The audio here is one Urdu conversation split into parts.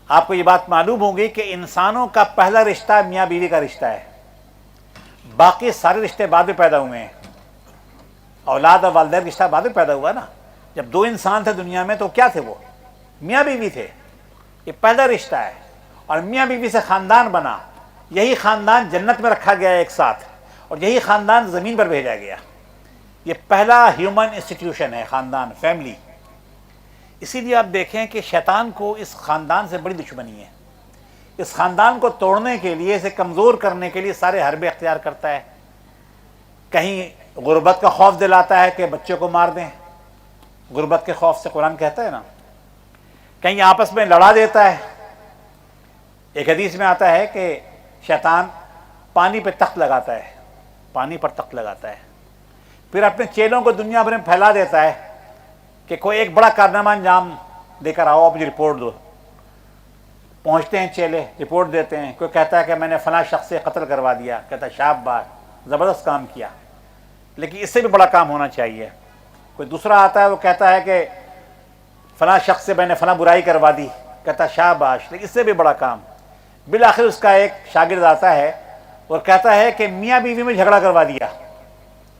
آپ کو یہ بات معلوم ہوگی کہ انسانوں کا پہلا رشتہ میاں بیوی کا رشتہ ہے، باقی سارے رشتے بعد میں پیدا ہوئے ہیں۔ اولاد اور والدین کا رشتہ بعد میں پیدا ہوا نا۔ جب دو انسان تھے دنیا میں تو کیا تھے؟ وہ میاں بیوی تھے۔ یہ پہلا رشتہ ہے، اور میاں بیوی سے خاندان بنا، یہی خاندان جنت میں رکھا گیا ایک ساتھ، اور یہی خاندان زمین پر بھیجا گیا۔ یہ پہلا ہیومن انسٹیٹیوشن ہے خاندان، فیملی۔ اسی لیے آپ دیکھیں کہ شیطان کو اس خاندان سے بڑی دشمنی ہے۔ اس خاندان کو توڑنے کے لیے، اسے کمزور کرنے کے لیے سارے حربے اختیار کرتا ہے۔ کہیں غربت کا خوف دلاتا ہے کہ بچوں کو مار دیں، غربت کے خوف سے قرآن کہتا ہے نا۔ کہیں آپس میں لڑا دیتا ہے۔ ایک حدیث میں آتا ہے کہ شیطان پانی پہ تخت لگاتا ہے، پانی پر تخت لگاتا ہے، پھر اپنے چیلوں کو دنیا بھر میں پھیلا دیتا ہے کہ کوئی ایک بڑا کارنامہ انجام دے کر آؤ، مجھے رپورٹ دو۔ پہنچتے ہیں چیلے، رپورٹ دیتے ہیں۔ کوئی کہتا ہے کہ میں نے فلاں شخص سے قتل کروا دیا، کہتا ہے شاباش، زبردست کام کیا، لیکن اس سے بھی بڑا کام ہونا چاہیے۔ کوئی دوسرا آتا ہے، وہ کہتا ہے کہ فلاں شخص سے میں نے فلاں برائی کروا دی، کہتا ہے شاباش، لیکن اس سے بھی بڑا کام۔ بالآخر اس کا ایک شاگرد آتا ہے اور کہتا ہے کہ میاں بیوی میں جھگڑا کروا دیا،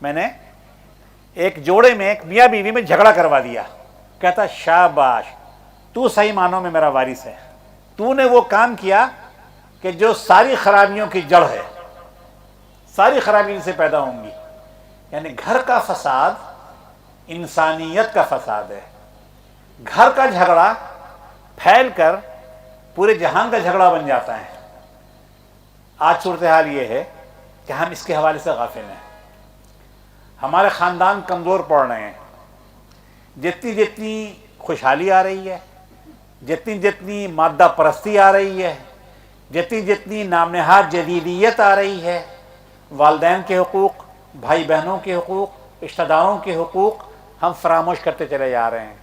میں نے ایک جوڑے میں، ایک میاں بیوی میں جھگڑا کروا دیا، کہتا ہے شاباش، تو صحیح معنوں میں میرا وارث ہے، تو نے وہ کام کیا کہ جو ساری خرابیوں کی جڑ ہے، ساری خرابیوں سے پیدا ہوں گی۔ یعنی گھر کا فساد انسانیت کا فساد ہے۔ گھر کا جھگڑا پھیل کر پورے جہان کا جھگڑا بن جاتا ہے۔ آج صورتحال یہ ہے کہ ہم اس کے حوالے سے غافل ہیں۔ ہمارے خاندان کمزور پڑ رہے ہیں۔ جتنی جتنی خوشحالی آ رہی ہے، جتنی جتنی مادہ پرستی آ رہی ہے، جتنی جتنی نام نہاد جدیدیت آ رہی ہے، والدین کے حقوق، بھائی بہنوں کے حقوق، رشتہ داروں کے حقوق ہم فراموش کرتے چلے جا رہے ہیں۔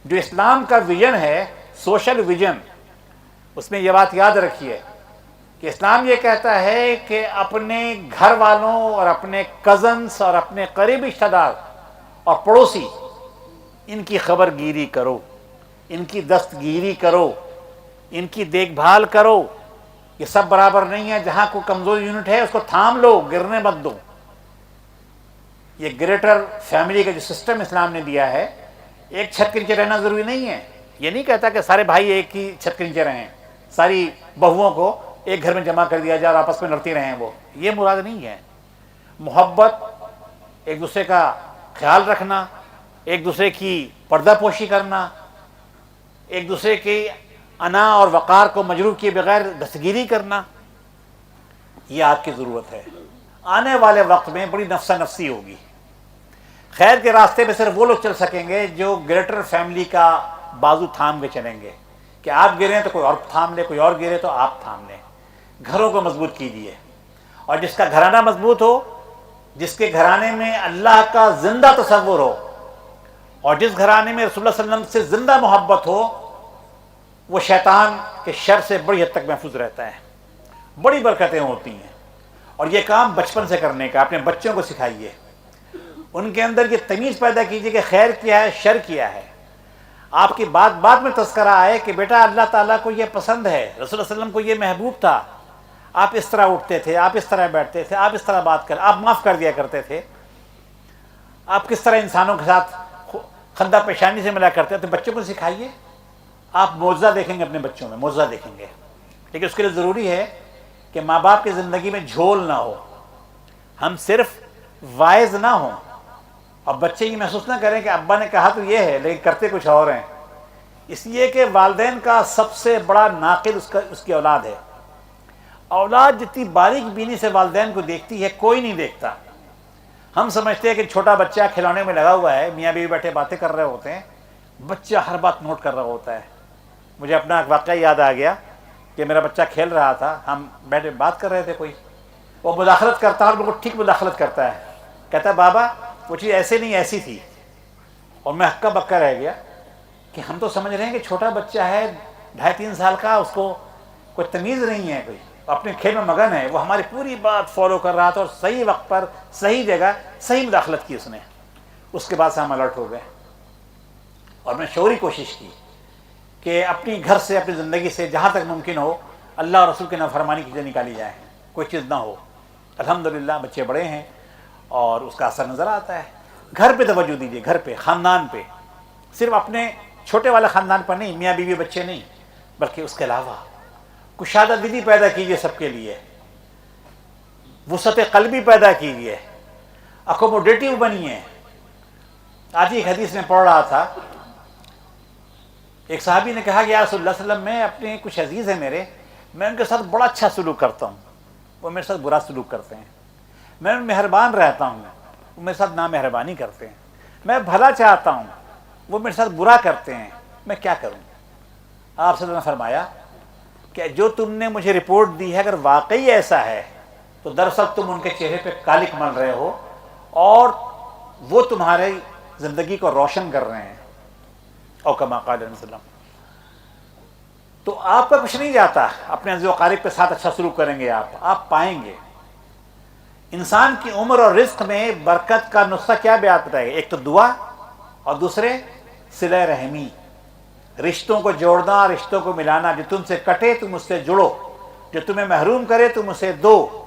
جو اسلام کا ویژن ہے، سوشل ویژن، اس میں یہ بات یاد رکھیے کہ اسلام یہ کہتا ہے کہ اپنے گھر والوں اور اپنے کزنس اور اپنے قریبی رشتہ دار اور پڑوسی، ان کی خبر گیری کرو، ان کی دستگیری کرو، ان کی دیکھ بھال کرو۔ یہ سب برابر نہیں ہے۔ جہاں کوئی کمزور یونٹ ہے اس کو تھام لو، گرنے مت دو۔ یہ گریٹر فیملی کا جو سسٹم اسلام نے دیا ہے، ایک چھت کے نیچے رہنا ضروری نہیں ہے۔ یہ نہیں کہتا کہ سارے بھائی ایک ہی چھت کے نیچے رہیں، ساری بہوؤں کو ایک گھر میں جمع کر دیا جائے اور آپس میں لڑتی رہیں، وہ یہ مراد نہیں ہے۔ محبت، ایک دوسرے کا خیال رکھنا، ایک دوسرے کی پردہ پوشی کرنا، ایک دوسرے کی انا اور وقار کو مجروح کیے بغیر دستگیری کرنا، یہ آپ کی ضرورت ہے۔ آنے والے وقت میں بڑی نفسا نفسی ہوگی۔ خیر کے راستے پہ صرف وہ لوگ چل سکیں گے جو گریٹر فیملی کا بازو تھام کے چلیں گے، کہ آپ گریں تو کوئی اور تھام لے، کوئی اور گرے تو آپ تھام لیں۔ گھروں کو مضبوط کیجیے، اور جس کا گھرانہ مضبوط ہو، جس کے گھرانے میں اللہ کا زندہ تصور ہو، اور جس گھرانے میں رسول اللہ صلی اللہ علیہ وسلم سے زندہ محبت ہو، وہ شیطان کے شر سے بڑی حد تک محفوظ رہتا ہے، بڑی برکتیں ہوتی ہیں۔ اور یہ کام بچپن سے کرنے کا، اپنے بچوں کو سکھائیے، ان کے اندر یہ تمیز پیدا کیجیے کہ خیر کیا ہے، شر کیا ہے۔ آپ کی بات بات میں تذکرہ آئے کہ بیٹا اللہ تعالیٰ کو یہ پسند ہے، رسول اللہ صلی اللہ علیہ وسلم کو یہ محبوب تھا، آپ اس طرح اٹھتے تھے، آپ اس طرح بیٹھتے تھے، آپ اس طرح بات کر، آپ معاف کر دیا کرتے تھے، آپ کس طرح انسانوں کے ساتھ خندہ پیشانی سے ملا کرتے تھے۔ بچوں کو سکھائیے، آپ معجزہ دیکھیں گے اپنے بچوں میں، معجزہ دیکھیں گے۔ لیکن اس کے لیے ضروری ہے کہ ماں باپ کی زندگی میں جھول نہ ہو، ہم صرف وائز نہ ہوں، اور بچے یہ محسوس نہ کریں کہ ابا نے کہا تو یہ ہے لیکن کرتے کچھ اور ہیں۔ اس لیے کہ والدین کا سب سے بڑا ناقد اس کی اولاد ہے۔ اولاد جتنی باریک بینی سے والدین کو دیکھتی ہے، کوئی نہیں دیکھتا۔ ہم سمجھتے ہیں کہ چھوٹا بچہ کھلونے میں لگا ہوا ہے، میاں بیوی بیٹھے باتیں کر رہے ہوتے ہیں، بچہ ہر بات نوٹ کر رہا ہوتا ہے۔ مجھے اپنا ایک واقعہ یاد آ گیا کہ میرا بچہ کھیل رہا تھا، ہم بیٹھے بات کر رہے تھے، کوئی وہ مداخلت کرتا ہے اور بالکل ٹھیک مداخلت کرتا ہے، کہتا ہے بابا وہ چیز ایسے نہیں ایسی تھی، اور میں ہکا بکا رہ گیا کہ ہم تو سمجھ رہے ہیں کہ چھوٹا بچہ ہے 2.5-3 سال کا، اس کو کوئی تمیز نہیں ہے، کوئی اپنے کھیل میں مگن ہے۔ وہ ہماری پوری بات فالو کر رہا تھا اور صحیح وقت پر صحیح جگہ صحیح مداخلت کی اس نے۔ اس کے بعد سے ہم الرٹ ہو گئے اور میں شعوری کوشش کی کہ اپنی گھر سے اپنی زندگی سے جہاں تک ممکن ہو اللہ اور رسول کی نافرمانی کی چیزیں نکالی جائیں، کوئی چیز نہ ہو۔ الحمدللہ بچے بڑے ہیں اور اس کا اثر نظر آتا ہے۔ گھر پہ توجہ دیجیے، گھر پہ، خاندان پہ، صرف اپنے چھوٹے والے خاندان پر نہیں، میاں بیوی بچے نہیں، بلکہ اس کے علاوہ کشادہ دلی پیدا کیجیے سب کے لیے، وسعت قلبی پیدا کیجیے، اکوموڈیٹیو بنیے۔ آج ایک حدیث میں پڑھ رہا تھا، ایک صحابی نے کہا کہ یا رسول اللہ صلی اللہ علیہ وسلم، میں اپنے کچھ عزیز ہیں میرے، میں ان کے ساتھ بڑا اچھا سلوک کرتا ہوں، وہ میرے ساتھ برا سلوک کرتے ہیں، میں مہربان رہتا ہوں، وہ میرے ساتھ نامہربانی کرتے ہیں، میں بھلا چاہتا ہوں، وہ میرے ساتھ برا کرتے ہیں، میں کیا کروں؟ آپ صلی اللہ علیہ وسلم نے فرمایا کہ جو تم نے مجھے رپورٹ دی ہے اگر واقعی ایسا ہے تو دراصل تم ان کے چہرے پہ کالک مل رہے ہو اور وہ تمہاری زندگی کو روشن کر رہے ہیں، او کما قال علیہ وسلم۔ تو آپ کا کچھ نہیں جاتا، اپنے عزیز و اقارب کے ساتھ اچھا سلوک کریں گے آپ پائیں گے۔ انسان کی عمر اور رزق میں برکت کا نسخہ کیا بیان بتائے گا؟ ایک تو دعا اور دوسرے صلہ رحمی، رشتوں کو جوڑنا، رشتوں کو ملانا، جو تم سے کٹے تم اس سے جڑو، جو تمہیں محروم کرے تم اسے دو،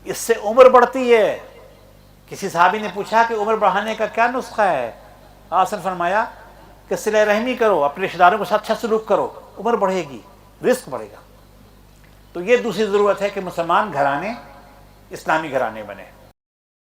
اس سے عمر بڑھتی ہے۔ کسی صحابی نے پوچھا کہ عمر بڑھانے کا کیا نسخہ ہے؟ آپ نے فرمایا کہ صلہ رحمی کرو، اپنے رشتہ داروں کے ساتھ اچھا سلوک کرو، عمر بڑھے گی، رزق بڑھے گا۔ تو یہ دوسری ضرورت ہے کہ مسلمان گھرانے اسلامی گھرانے بنے۔